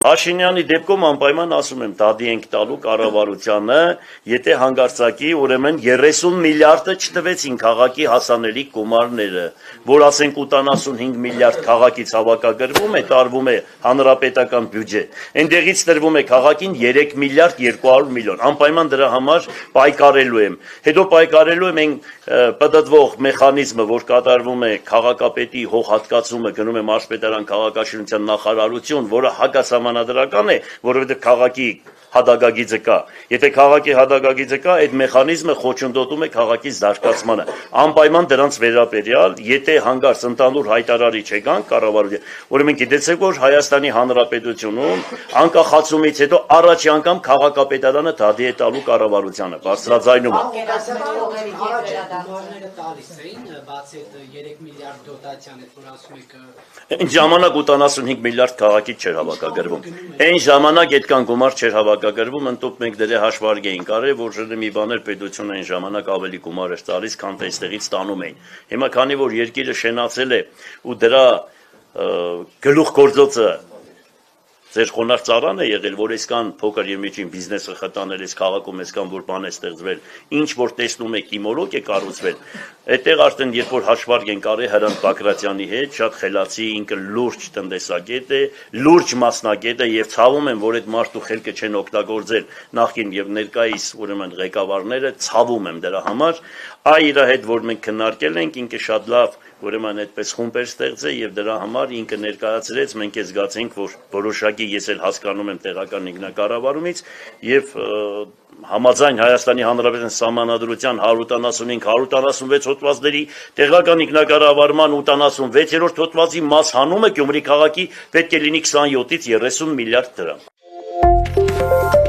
Փաշինյանի դեպքում անպայման ասում եմ, դադի ենք տալու կառավարությանը, եթե հանգարցակի, ուրեմն 30 միլիարդը չտվեցին քաղաքի հասանելիք գումարները, որ ասենք 85 միլիարդ քաղաքից հավաքագրվում է, տարվում է հանրապետական բյուջե, այնտեղից տրվում է քաղաքին 3 միլիարդ 200 միլիոն, անպայման դրա համար պայքարելու եմ, հետո պայքարելու եմ այն պտտվող մեխանիզմը, որ կատարվում է քաղաքապետի հողհատկացումը, գնում է մարզպետարան քաղաքաշինության նախարարություն, որը հակասահմանադրական է, որովհետև քաղաքի հադագագիծը կա։ Եթե քաղաքի հադագագիծը կա, այդ մեխանիզմը խոչընդոտում է քաղաքի զարգացմանը։ Անպայման դրանց վերաբերյալ, եթե հանգարց ընդհանուր հայտարարի չեկան կառավարության, ուրեմն գիտեցեք, որ Հայաստանի Հանրապետությունում անկախացումից հետո առաջի անգամ քաղաքապետարանը դադի է տալու կառավարությանը, բարձրաձայնում է։ Այն ժամանակ 85 միլիարդ քաղաքից չէր հավաքագրվում։ Այն ժամանակ այդքան գումար չէր հավաքագրվում, ընդհանուր մենք դրա հաշվարկ էին կարել, որ մի բաներ պետությունը այն ժամանակ ավելի գումար էր տալիս, քան թե այստեղից ստանում էին։ Հիմա քանի որ երկիրը շենացել է ու դրա գլուխգործոցը ձեր խոնարհ ծառան է եղել, որ այսքան փոքր եւ միջին բիզնեսը խտանել այս քաղաքում, այսքան որ բան է ստեղծվել, ինչ որ տեսնում եք հիմոլոգ է կառուցվել, այդտեղ արդեն երբ որ հաշվարկ են կարել Հրանտ Բակրատյանի հետ, շատ խելացի, ինքը լուրջ տնտեսագետ է, լուրջ մասնագետ է եւ ցավում եմ, որ այդ մարդու խելքը չեն օգտագործել նախկին եւ ներկայիս ուրեմն ղեկավարները, ցավում եմ դրա համար, այ իր հետ որ մենք քննարկել ենք, ինքը շատ լավ ուրեմն այդպես խումբեր ստեղծել եւ դրա համար ինքը ներկայացրեց, մենք է զգացենք, որ որոշակի ես էլ հասկանում եմ տեղական ինքնակառավարումից եւ համաձայն Հայաստանի Հանրապետության Սահմանադրության 185-186 հոդվածների տեղական ինքնակառավարման 86-րդ հոդվածի մաս հանումը Գյումրի քաղաքի պետք է լինի 27-ից 30 միլիարդ դրամ։